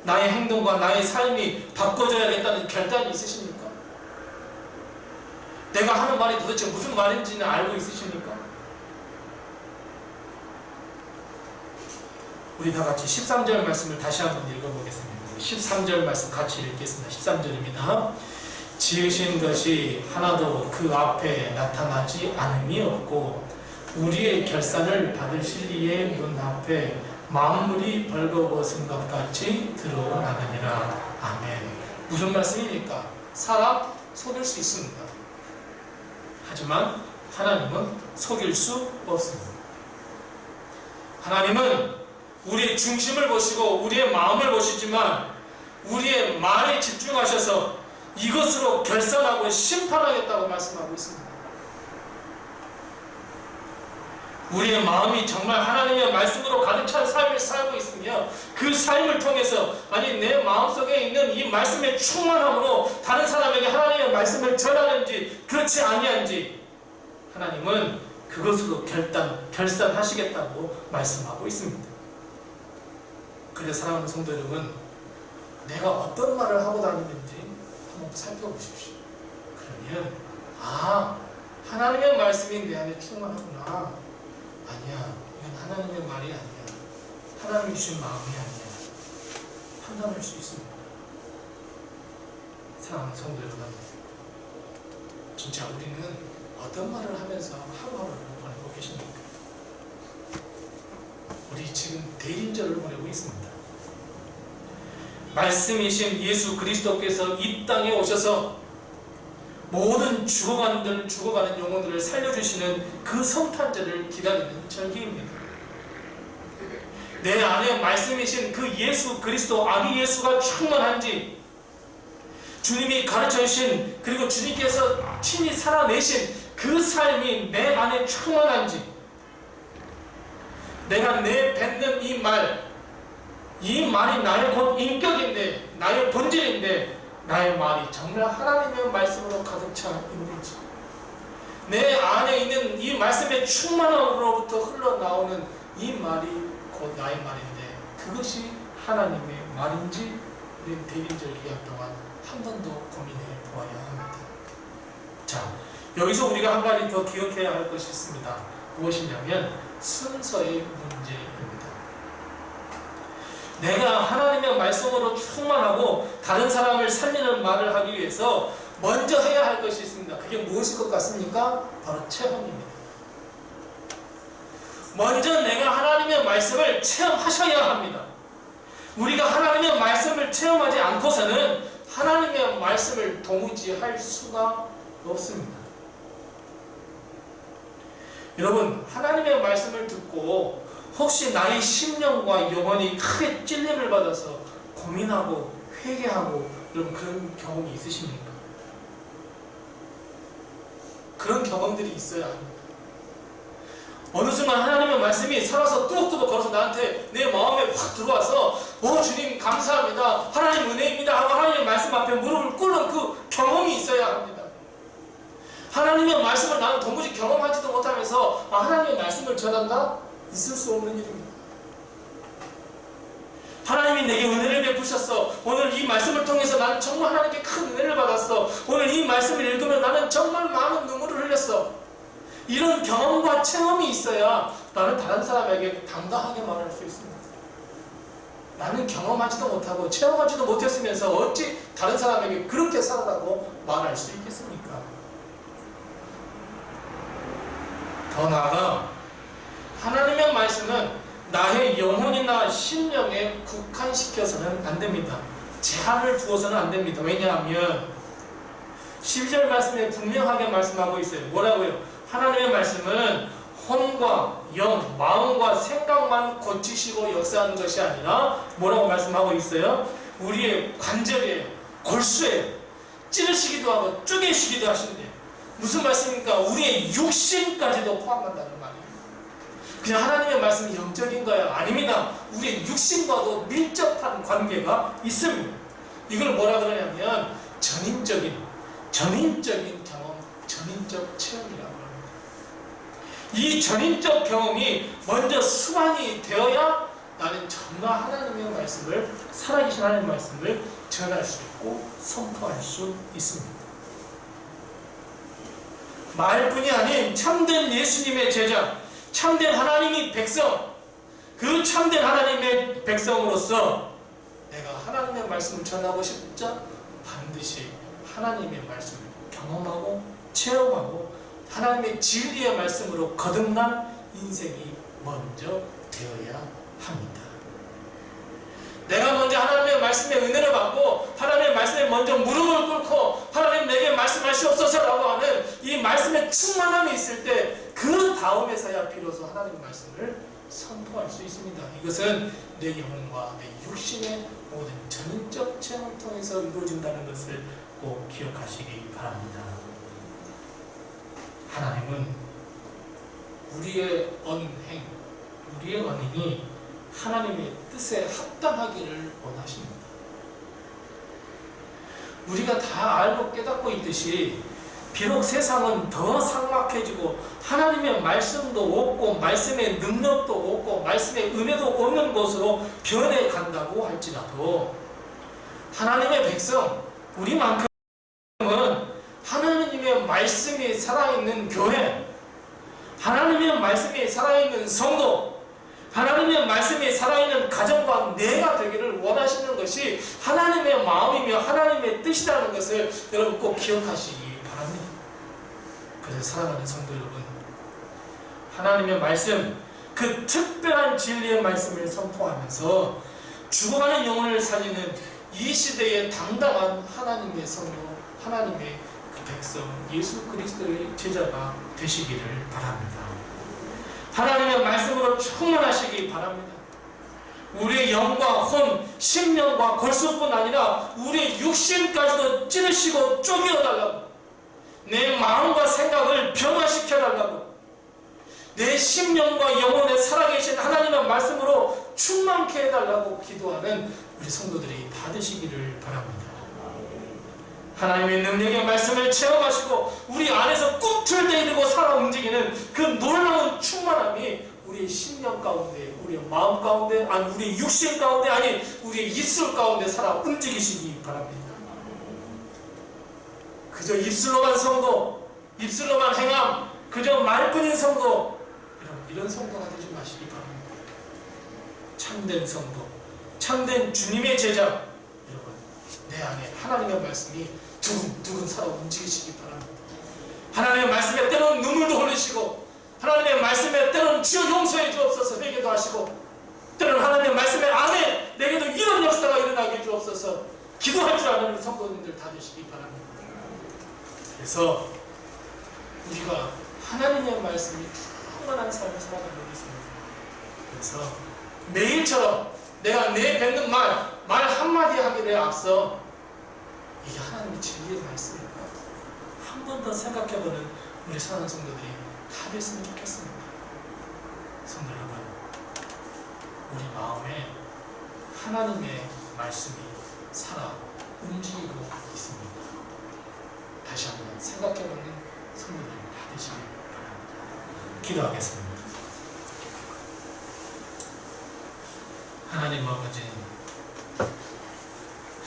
나의 행동과 나의 삶이 바꿔져야겠다는 결단이 있으십니까? 내가 하는 말이 도대체 무슨 말인지는 알고 있으십니까? 우리 다 같이 13절 말씀을 다시 한번 읽어보겠습니다. 13절 말씀 같이 읽겠습니다. 13절입니다. 지으신 것이 하나도 그 앞에 나타나지 않음이 없고 우리의 결산을 받으실 이의 문 앞에 만물이 벌거벗은 것 같이 드러나느니라. 아멘. 무슨 말씀입니까? 사람 속일 수 있습니다. 하지만 하나님은 속일 수 없습니다. 하나님은 우리의 중심을 보시고 우리의 마음을 보시지만 우리의 말에 집중하셔서 이것으로 결산하고 심판하겠다고 말씀하고 있습니다. 우리의 마음이 정말 하나님의 말씀으로 가득 찬 삶을 살고 있으며 그 삶을 통해서 내 마음속에 있는 이 말씀의 충만함으로 다른 사람에게 하나님의 말씀을 전하는지 그렇지 아니한지 하나님은 그것으로 결산하시겠다고 말씀하고 있습니다. 그래서 사랑하는 성도 여러분, 내가 어떤 말을 하고 다니는지 한번 살펴보십시오. 그러면 하나님의 말씀이 내 안에 충만하구나. 아니야, 이건 하나님의 말이 아니야. 하나님이 주신 마음이 아니야. 판단할 수 있습니다. 사랑하는 성도 여러분, 진짜 우리는 어떤 말을 하면서 하루하루를 보내고 계십니까? 우리 지금 대림절을 보내고 있습니다. 말씀이신 예수 그리스도께서 이 땅에 오셔서 모든 죽어가는 영혼들을 살려주시는 그 성탄절을 기다리는 절기입니다. 내 안에 말씀이신 그 예수 그리스도 아기 예수가 충만한지, 주님이 가르쳐주신 그리고 주님께서 친히 살아내신 그 삶이 내 안에 충만한지, 내가 뱉는 이 말이 나의 곧 인격인데, 나의 본질인데 나의 말이 정말 하나님의 말씀으로 가득 차 있는지, 내 안에 있는 이 말씀의 충만함으로부터 흘러나오는 이 말이 곧 나의 말인데 그것이 하나님의 말인지 우리는 대림절 기간 동안 한 번 더 고민해 보아야 합니다. 자, 여기서 우리가 한 가지 더 기억해야 할 것이 있습니다. 무엇이냐면 순서의 문제입니다. 내가 하나님의 말씀으로 충만하고 다른 사람을 살리는 말을 하기 위해서 먼저 해야 할 것이 있습니다. 그게 무엇일 것 같습니까? 바로 체험입니다. 먼저 내가 하나님의 말씀을 체험하셔야 합니다. 우리가 하나님의 말씀을 체험하지 않고서는 하나님의 말씀을 도무지 할 수가 없습니다. 여러분, 하나님의 말씀을 듣고 혹시 나의 심령과 영혼이 크게 찔림을 받아서 고민하고 회개하고 여러분 그런 경험이 있으십니까? 그런 경험들이 있어야 합니다. 어느 순간 하나님의 말씀이 살아서 뚜벅뚜벅 걸어서 나한테 내 마음에 확 들어와서 주님 감사합니다, 하나님 은혜입니다 하고 하나님의 말씀 앞에 무릎을 꿇는 그 경험이 있어야 합니다. 하나님의 말씀을 나는 도무지 경험하지도 못하면서 하나님의 말씀을 전한다? 있을 수 없는 일입니다. 하나님이 내게 은혜를 베푸셨어. 오늘 이 말씀을 통해서 나는 정말 하나님께 큰 은혜를 받았어. 오늘 이 말씀을 읽으면 나는 정말 많은 눈물을 흘렸어. 이런 경험과 체험이 있어야 나는 다른 사람에게 당당하게 말할 수 있습니다. 나는 경험하지도 못하고 체험하지도 못했으면서 어찌 다른 사람에게 그렇게 살아라고 말할 수 있겠습니까? 더 나아가 하나님의 말씀은 나의 영혼이나 심령에 국한시켜서는 안 됩니다. 제한을 두어서는 안 됩니다. 왜냐하면 12절 말씀에 분명하게 말씀하고 있어요. 뭐라고요? 하나님의 말씀은 혼과 영, 마음과 생각만 고치시고 역사하는 것이 아니라 뭐라고 말씀하고 있어요? 우리의 관절에, 골수에 찌르시기도 하고 쪼개시기도 하신대요. 무슨 말씀입니까? 우리의 육신까지도 포함한다는 말이에요. 그냥 하나님의 말씀이 영적인 거야? 아닙니다. 우리의 육신과도 밀접한 관계가 있습니다. 이걸 뭐라 그러냐면 전인적인 경험, 전인적 체험이라고 합니다. 이 전인적 경험이 먼저 수반이 되어야 나는 정말 하나님의 말씀을, 살아계신 하나님의 말씀을 전할 수 있고 선포할 수 있습니다. 말뿐이 아닌 참된 예수님의 제자, 참된 하나님의 백성, 그 참된 하나님의 백성으로서 내가 하나님의 말씀을 전하고 싶자 반드시 하나님의 말씀을 경험하고 체험하고 하나님의 진리의 말씀으로 거듭난 인생이 먼저 되어야 합니다. 내가 먼저 하나님의 말씀의 은혜를 받고 하나님의 말씀에 먼저 무릎을 꿇고 하나님 내게 말씀하시옵소서라고 하는 이 말씀의 충만함이 있을 때 그 다음에서야 비로소 하나님의 말씀을 선포할 수 있습니다. 이것은 내 영혼과 내 육신의 모든 전인적 체험을 통해서 이루어진다는 것을 꼭 기억하시기 바랍니다. 하나님은 우리의 언행, 우리의 언행이 하나님의 뜻에 합당하기를 원하십니다. 우리가 다 알고 깨닫고 있듯이 비록 세상은 더 삭막해지고 하나님의 말씀도 없고 말씀의 능력도 없고 말씀의 은혜도 없는 곳으로 변해간다고 할지라도 하나님의 백성, 우리만큼은 하나님의 말씀이 살아있는 교회, 하나님의 말씀이 살아있는 성도, 하나님의 말씀이 살아있는 가정과 내가 되기를 원하시는 것이 하나님의 마음이며 하나님의 뜻이라는 것을 여러분 꼭 기억하시기 바랍니다. 그래서 사랑하는 성도 여러분, 하나님의 말씀, 그 특별한 진리의 말씀을 선포하면서 죽어가는 영혼을 살리는 이 시대의 당당한 하나님의 성도, 하나님의 그 백성, 예수 그리스도의 제자가 되시기를 바랍니다. 하나님의 말씀으로 충만하시기 바랍니다. 우리의 영과 혼, 심령과 골수뿐 아니라 우리의 육신까지도 찌르시고 쪼개어달라고, 내 마음과 생각을 변화시켜달라고, 내 심령과 영혼에 살아계신 하나님의 말씀으로 충만케 해달라고 기도하는 우리 성도들이 다 되시기를 바랍니다. 하나님의 능력의 말씀을 체험하시고 우리 안에서 꿈틀대고 살아 움직이는 그 놀라운 충만함이 우리의 심령 가운데, 우리의 마음 가운데, 아니 우리의 육신 가운데, 아니 우리의 입술 가운데 살아 움직이시기 바랍니다. 그저 입술로만 성도, 입술로만 행함, 그저 말뿐인 성도, 이런 성도가 되지 마시기 바랍니다. 참된 성도, 참된 주님의 제자, 여러분 내 안에 하나님의 말씀이 두근두근 살아 움직이시기 바랍니다. 하나님의 말씀에 때로는 눈물도 흘리시고, 하나님의 말씀에 때로는 주여 용서해 주옵소서 회개도 하시고, 때로는 하나님의 말씀에 아멘 내게도 이런 역사가 일어나게 주옵소서 기도할 줄 아는 우리 성도님들 다 되시기 바랍니다. 그래서 우리가 하나님의 말씀이 충만한 삶을 살아가고 있습니다. 그래서 매일처럼 내가 내 뱉는 말 한마디 하기에 앞서 이게 하나님의 진리의 말씀일까? 한 번 더 생각해보는 우리 사랑하는 성도들이 다 됐으면 좋겠습니다. 성도 여러분, 우리 마음에 하나님의 말씀이 살아 움직이고 있습니다. 다시 한번 생각해보는 성도들이 다 되시길 바랍니다. 기도하겠습니다. 하나님 아버지,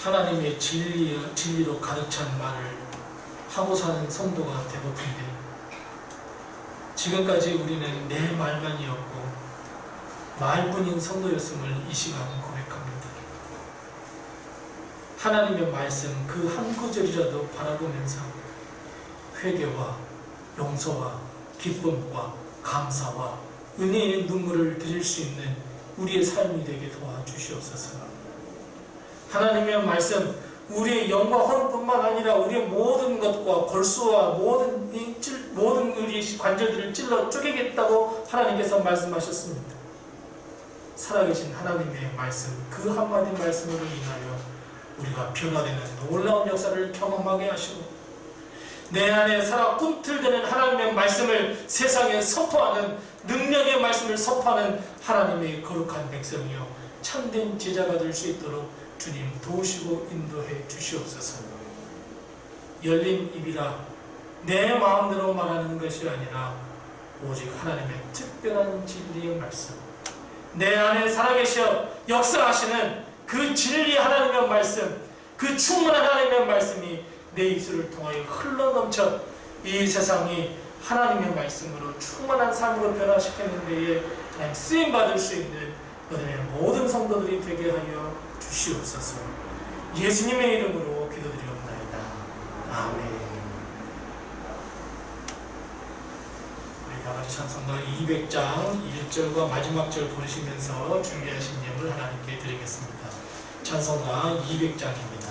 하나님의 진리로 가득 찬 말을 하고 사는 성도가 되고픈데 지금까지 우리는 내 말만이었고 말뿐인 성도였음을 이 시간 고백합니다. 하나님의 말씀 그 한 구절이라도 바라보면서 회개와 용서와 기쁨과 감사와 은혜의 눈물을 드릴 수 있는 우리의 삶이 되게 도와주시옵소서. 하나님의 말씀, 우리의 영과 혼뿐만 아니라 우리의 모든 것과 골수와 모든 우리 관절들을 찔러 쪼개겠다고 하나님께서 말씀하셨습니다. 살아계신 하나님의 말씀, 그 한마디 말씀으로 인하여 우리가 변화되는 놀라운 역사를 경험하게 하시고 내 안에 살아 꿈틀대는 하나님의 말씀을 세상에 선포하는 능력의 말씀을 선포하는 하나님의 거룩한 백성이요 참된 제자가 될 수 있도록 주님 도우시고 인도해 주시옵소서. 열린 입이라 내 마음대로 말하는 것이 아니라 오직 하나님의 특별한 진리의 말씀, 내 안에 살아계셔 역사하시는 그 진리 하나님의 말씀, 그 충만한 하나님의 말씀이 내 입술을 통하여 흘러넘쳐 이 세상이 하나님의 말씀으로 충만한 삶으로 변화시키는 데에 쓰임받을 수 있는 너희의 모든 성도들이 되게 하여 주시옵소서. 예수님의 이름으로 기도드리옵나이다. 아멘. 우리 다같이 찬송가 200장 1절과 마지막 절 부르시면서 준비하신 예물 하나님께 드리겠습니다. 찬송가 200장입니다.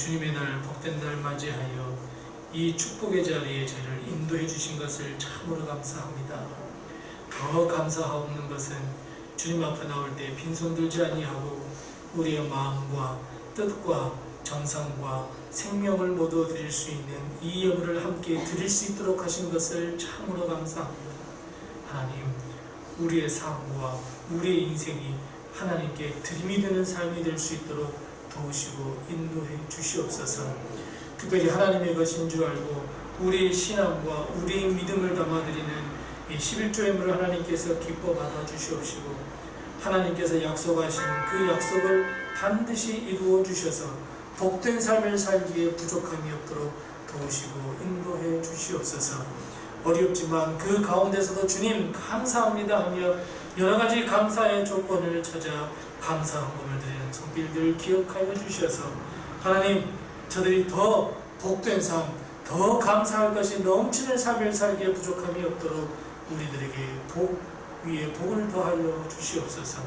주님의 날 복된 날 맞이하여 이 축복의 자리에 저희를 인도해 주신 것을 참으로 감사합니다. 더 감사하옵는 것은 주님 앞에 나올 때 빈손 들지 아니하고 우리의 마음과 뜻과 정성과 생명을 모두 드릴 수 있는 이 예물을 함께 드릴 수 있도록 하신 것을 참으로 감사합니다. 하나님, 우리의 삶과 우리의 인생이 하나님께 드림이 되는 삶이 될 수 있도록 도우시고 인도해 주시옵소서. 특별히 하나님의 것인 줄 알고 우리의 신앙과 우리의 믿음을 담아드리는 이 11조 예물을 하나님께서 기뻐 받아 주시옵시고 하나님께서 약속하신 그 약속을 반드시 이루어 주셔서 복된 삶을 살기에 부족함이 없도록 도우시고 인도해 주시옵소서. 어렵지만 그 가운데서도 주님 감사합니다 하며 여러가지 감사의 조건을 찾아 감사 헌금을 드리는 손길들 기억하여 주셔서 하나님, 저들이 더 복된 삶, 더 감사할 것이 넘치는 삶을 살기에 부족함이 없도록 우리들에게 복 위에 복을 더하여 주시옵소서.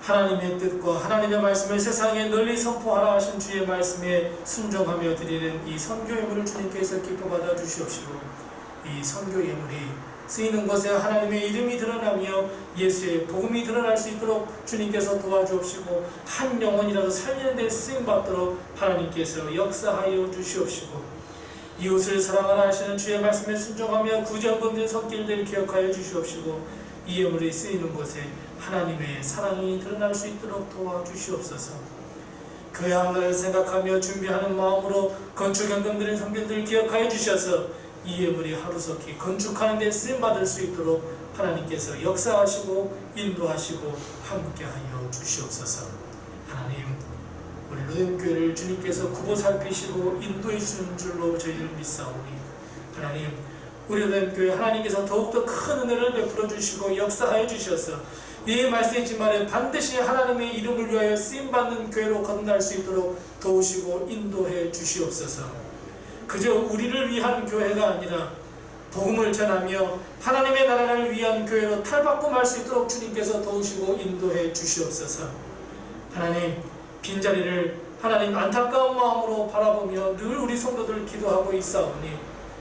하나님의 뜻과 하나님의 말씀을 세상에 널리 선포하라 하신 주의 말씀에 순종하며 드리는 이 선교 예물을 주님께서 기뻐 받아 주시옵시고 이 선교 예물이 쓰이는 곳에 하나님의 이름이 드러나며 예수의 복음이 드러날 수 있도록 주님께서 도와주옵시고 한 영혼이라도 살리는 데 쓰임받도록 하나님께서 역사하여 주시옵시고 이웃을 사랑하라 하시는 주의 말씀에 순종하며 구정금된 손길들 기억하여 주시옵시고 이 예물이 쓰이는 곳에 하나님의 사랑이 드러날 수 있도록 도와주시옵소서. 교회 하나를 생각하며 준비하는 마음으로 건축 현금 드린 성도들 기억하여 주셔서 이 예물이 하루속히 건축하는 데 쓰임받을 수 있도록 하나님께서 역사하시고 인도하시고 함께하여 주시옵소서. 하나님, 우리 로뎀교회를 주님께서 굽어 살피시고 인도해 주는 줄로 저희를 믿사오니 하나님, 우리 로뎀교회 하나님께서 더욱더 큰 은혜를 베풀어 주시고 역사하여 주셔서 이 말씀이지만 반드시 하나님의 이름을 위하여 쓰임받는 교회로 거듭날 수 있도록 도우시고 인도해 주시옵소서. 그저 우리를 위한 교회가 아니라 복음을 전하며 하나님의 나라를 위한 교회로 탈바꿈할 수 있도록 주님께서 도우시고 인도해 주시옵소서. 하나님, 빈자리를 하나님 안타까운 마음으로 바라보며 늘 우리 성도들 기도하고 있사오니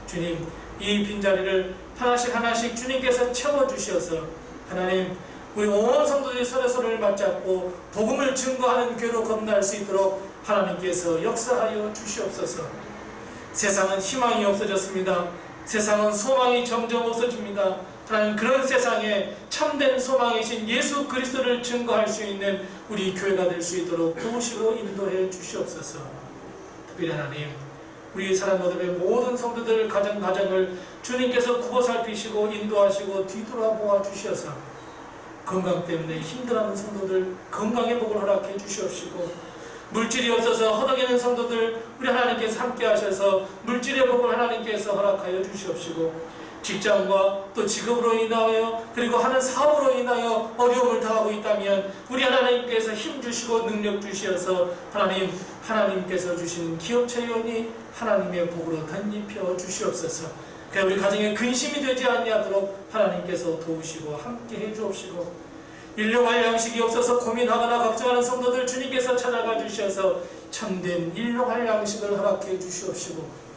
주님, 이 빈자리를 하나씩 하나씩 주님께서 채워주셔서 하나님, 우리 온 성도들이 서로 서로를 맞잡고 복음을 증거하는 교회로 거듭날 수 있도록 하나님께서 역사하여 주시옵소서. 세상은 희망이 없어졌습니다. 세상은 소망이 점점 없어집니다. 하나님, 그런 세상에 참된 소망이신 예수 그리스도를 증거할 수 있는 우리 교회가 될 수 있도록 도우시고 인도해 주시옵소서. 특별히 하나님, 우리 사랑받음의 모든 성도들 가정을 주님께서 굽어 살피시고 인도하시고 뒤돌아보아 주셔서 건강 때문에 힘들어하는 성도들 건강의 복을 허락해 주시옵시고, 물질이 없어서 허덕이는 성도들 우리 하나님께서 함께 하셔서 물질의 복을 하나님께서 허락하여 주시옵시고, 직장과 또 직업으로 인하여 그리고 하는 사업으로 인하여 어려움을 당하고 있다면 우리 하나님께서 힘 주시고 능력 주시어서 하나님께서 주신 기업체연이 하나님의 복으로 덧입혀 주시옵소서. 그래 우리 가정에 근심이 되지 아니하도록 하나님께서 도우시고 함께 해 주옵시고, 일용할 양식이 없어서 고민하거나 걱정하는 성도들 주님께서 찾아가 주셔서 참된 일용할 양식을 허락해 주시옵시고,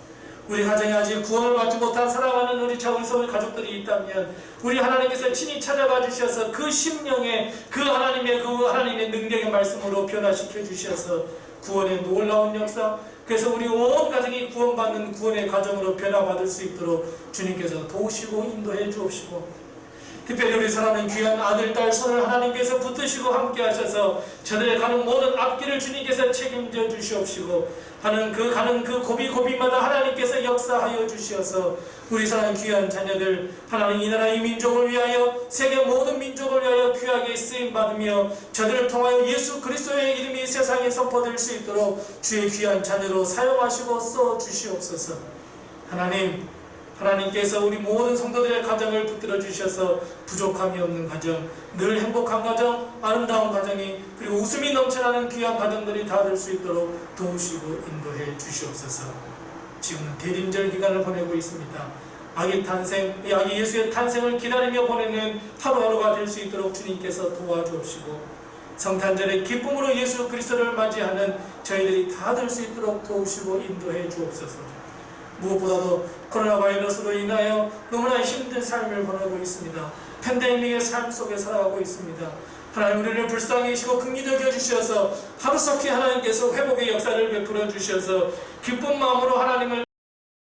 우리 가정에 아직 구원을 받지 못한 사랑하는 우리 작은 성의 가족들이 있다면 우리 하나님께서 친히 찾아가 주셔서 그 심령에 그 하나님의 능력의 말씀으로 변화시켜 주셔서 구원의 놀라운 역사, 그래서 우리 온 가정이 구원받는 구원의 가정으로 변화받을 수 있도록 주님께서 도우시고 인도해 주옵시고, 특별히 우리 사랑하는 귀한 아들, 딸, 손을 하나님께서 붙드시고 함께 하셔서 저들의 가는 모든 앞길을 주님께서 책임져 주시옵시고, 가는 그 고비고비마다 하나님께서 역사하여 주시어서 우리 사랑하는 귀한 자녀들 하나님 이 나라 이 민족을 위하여 세계 모든 민족을 위하여 귀하게 쓰임받으며 저들을 통하여 예수 그리스도의 이름이 세상에 선포될 수 있도록 주의 귀한 자녀로 사용하시고 써주시옵소서. 하나님께서 우리 모든 성도들의 가정을 붙들어 주셔서 부족함이 없는 가정, 늘 행복한 가정, 아름다운 가정이 그리고 웃음이 넘쳐나는 귀한 가정들이 다 될 수 있도록 도우시고 인도해 주시옵소서. 지금은 대림절 기간을 보내고 있습니다. 아기 예수의 탄생을 기다리며 보내는 하루하루가 될 수 있도록 주님께서 도와주옵시고, 성탄절의 기쁨으로 예수 그리스도를 맞이하는 저희들이 다 될 수 있도록 도우시고 인도해 주옵소서. 무엇보다도 코로나 바이러스로 인하여 너무나 힘든 삶을 보내고 있습니다. 팬데믹의 삶 속에 살아가고 있습니다. 하나님, 우리를 불쌍히 여기시고 긍휼히 여겨 주셔서 하루속히 하나님께서 회복의 역사를 베풀어 주셔서 기쁜 마음으로 하나님을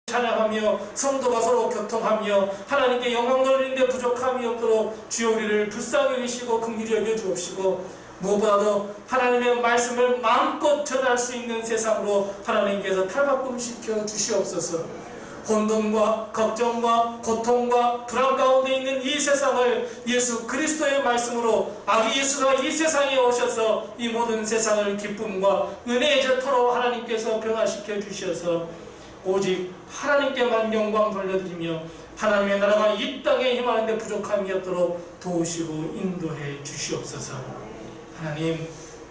찬양하며 성도가 서로 교통하며 하나님께 영광 돌리는데 부족함이 없도록 주여 우리를 불쌍히 여기시고 긍휼히 여겨 주옵시고, 무엇보다도 하나님의 말씀을 마음껏 전할 수 있는 세상으로 하나님께서 탈바꿈시켜 주시옵소서. 혼돈과 걱정과 고통과 불안 가운데 있는 이 세상을 예수 그리스도의 말씀으로 아기 예수가 이 세상에 오셔서 이 모든 세상을 기쁨과 은혜의 저토로 하나님께서 변화시켜 주셔서 오직 하나님께만 영광 돌려드리며 하나님의 나라가 이 땅에 힘하는 데 부족함이 없도록 도우시고 인도해 주시옵소서. 하나님,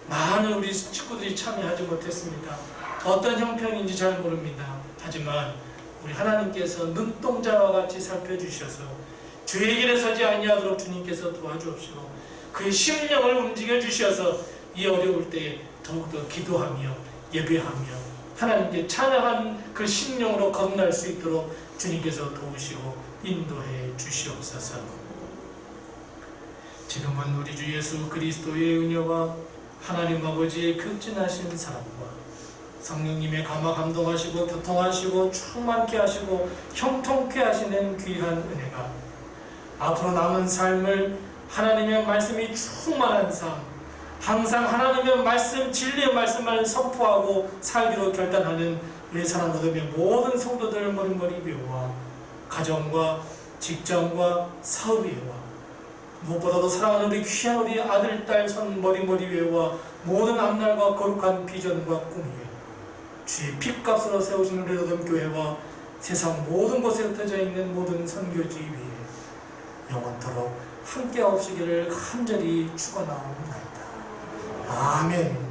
많은 우리 식구들이 참여하지 못했습니다. 어떤 형편인지 잘 모릅니다. 하지만 우리 하나님께서 눈동자와 같이 살펴주셔서 주의 길에 서지 아니하도록 주님께서 도와주옵시고, 그의 심령을 움직여 주셔서 이 어려울 때에 더욱더 기도하며 예배하며 하나님께 찬양하는 그 심령으로 거듭날 수 있도록 주님께서 도우시고 인도해 주시옵소서. 지금은 우리 주 예수 그리스도의 은혜와 하나님 아버지의 극진하신 사랑과 성령님의 감화 감동하시고 교통하시고 충만케 하시고 형통케 하시는 귀한 은혜가 앞으로 남은 삶을 하나님의 말씀이 충만한 삶, 항상 하나님의 말씀, 진리의 말씀을 선포하고 살기로 결단하는 우리 사랑하는 믿음의 모든 성도들 머리머리 배우와 가정과 직장과 사업위와 무엇보다도 사랑하는 우리 귀한 우리 아들, 딸, 손 머리머리 위와 모든 앞날과 거룩한 비전과 꿈위에 주의 핏값으로 세우신 우리 로덤교회와 세상 모든 곳에 흩어져 있는 모든 선교지 위에 영원토록 함께 하시기를 간절히 축원하옵나이다. 아멘.